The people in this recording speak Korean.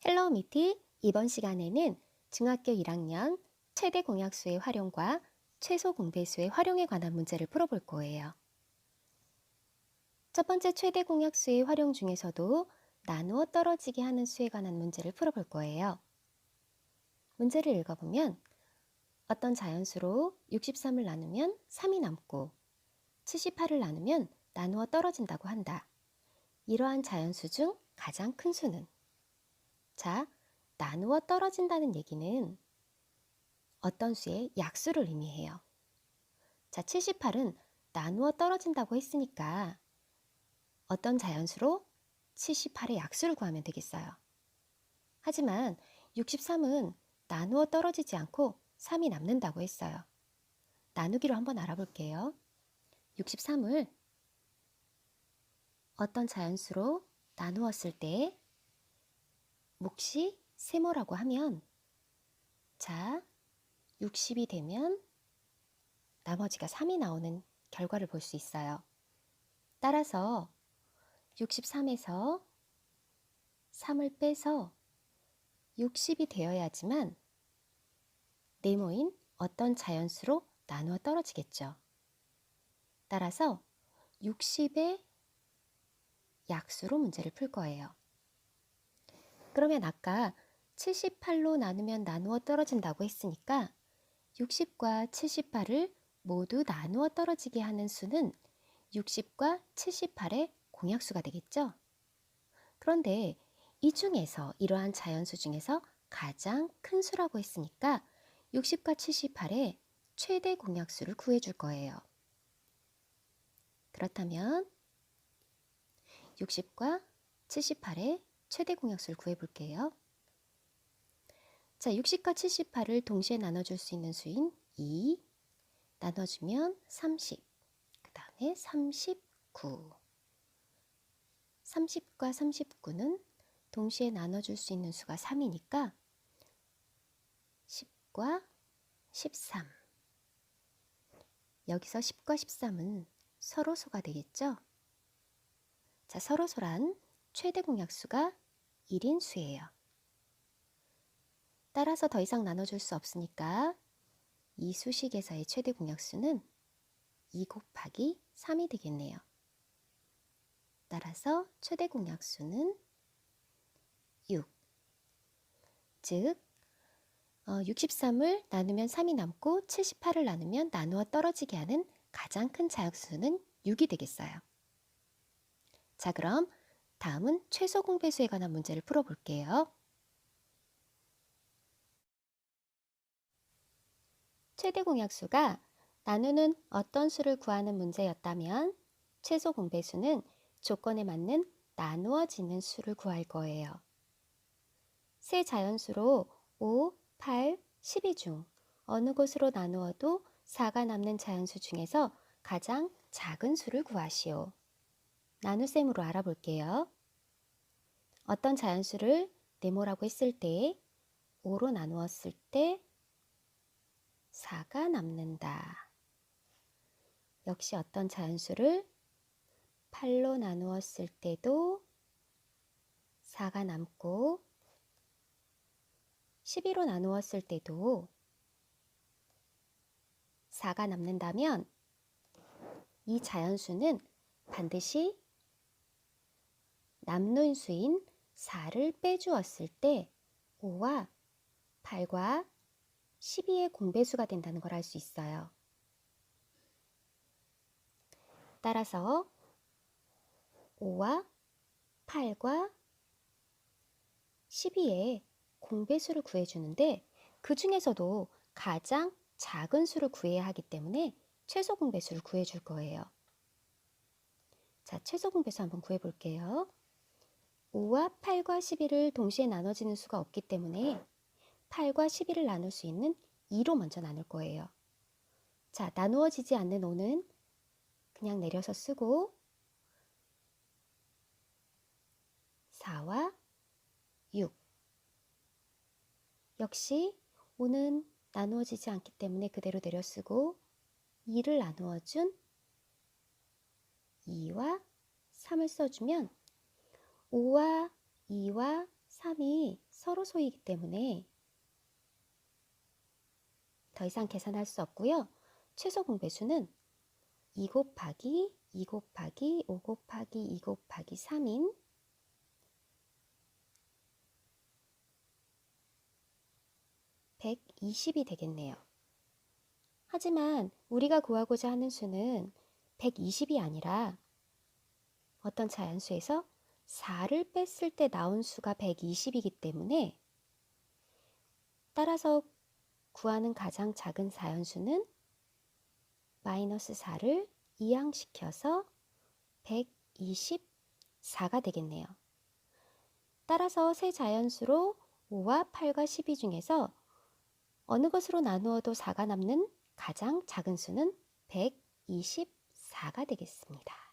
헬로우 미티 이번 시간에는 중학교 1학년 최대 공약수의 활용과 최소 공배수의 활용에 관한 문제를 풀어볼 거예요. 첫 번째 최대 공약수의 활용 중에서도 나누어 떨어지게 하는 수에 관한 문제를 풀어볼 거예요. 문제를 읽어보면 어떤 자연수로 63을 나누면 3이 남고 78을 나누면 나누어 떨어진다고 한다. 이러한 자연수 중 가장 큰 수는? 자, 나누어 떨어진다는 얘기는 어떤 수의 약수를 의미해요. 자, 78은 나누어 떨어진다고 했으니까 어떤 자연수로 78의 약수를 구하면 되겠어요. 하지만 63은 나누어 떨어지지 않고 3이 남는다고 했어요. 나누기로 한번 알아볼게요. 63을 어떤 자연수로 나누었을 때 몫이 세모라고 하면 자, 60이 되면 나머지가 3이 나오는 결과를 볼 수 있어요. 따라서 63에서 3을 빼서 60이 되어야지만 네모인 어떤 자연수로 나누어 떨어지겠죠. 따라서 60의 약수로 문제를 풀 거예요. 그러면 아까 78로 나누면 나누어 떨어진다고 했으니까 60과 78을 모두 나누어 떨어지게 하는 수는 60과 78의 공약수가 되겠죠? 그런데 이 중에서 이러한 자연수 중에서 가장 큰 수라고 했으니까 60과 78의 최대 공약수를 구해줄 거예요. 그렇다면 60과 78의 최대 공약수를 구해볼게요. 자, 60과 78을 동시에 나눠줄 수 있는 수인 2 나눠주면 30, 그 다음에 39. 30과 39는 동시에 나눠줄 수 있는 수가 3이니까 10과 13. 여기서 10과 13은 서로소가 되겠죠? 자, 서로소란 최대 공약수가 1인 수예요. 따라서 더 이상 나눠줄 수 없으니까 이 수식에서의 최대 공약수는 2 곱하기 3이 되겠네요. 따라서 최대 공약수는 6. 즉 63을 나누면 3이 남고 78을 나누면 나누어 떨어지게 하는 가장 큰 자역수는 6이 되겠어요. 자, 그럼 다음은 최소 공배수에 관한 문제를 풀어볼게요. 최대 공약수가 나누는 어떤 수를 구하는 문제였다면 최소 공배수는 조건에 맞는 나누어지는 수를 구할 거예요. 세 자연수로 5, 8, 12 중 어느 곳으로 나누어도 4가 남는 자연수 중에서 가장 작은 수를 구하시오. 나눗셈으로 알아볼게요. 어떤 자연수를 네모라고 했을 때 5로 나누었을 때 4가 남는다. 역시 어떤 자연수를 8로 나누었을 때도 4가 남고 12로 나누었을 때도 4가 남는다면 이 자연수는 반드시 남는 수인 4를 빼주었을 때 5와 8과 12의 공배수가 된다는 걸 알 수 있어요. 따라서 5와 8과 12의 공배수를 구해주는데 그 중에서도 가장 작은 수를 구해야 하기 때문에 최소 공배수를 구해줄 거예요. 자, 최소 공배수 한번 구해볼게요. 5와 8과 12를 동시에 나눠지는 수가 없기 때문에 8과 12를 나눌 수 있는 2로 먼저 나눌 거예요. 자, 나누어지지 않는 5는 그냥 내려서 쓰고 4와 6. 역시 5는 나누어지지 않기 때문에 그대로 내려 쓰고 2를 나누어준 2와 3을 써주면 5와 2와 3이 서로 소이기 때문에 더 이상 계산할 수 없고요. 최소 공배수는 2 곱하기 2 곱하기 5 곱하기 2 곱하기 3인 120이 되겠네요. 하지만 우리가 구하고자 하는 수는 120이 아니라 어떤 자연수에서 4를 뺐을 때 나온 수가 120이기 때문에 따라서 구하는 가장 작은 자연수는 마이너스 4를 이항시켜서 124가 되겠네요. 따라서 세 자연수로 5와 8과 12 중에서 어느 것으로 나누어도 4가 남는 가장 작은 수는 124가 되겠습니다.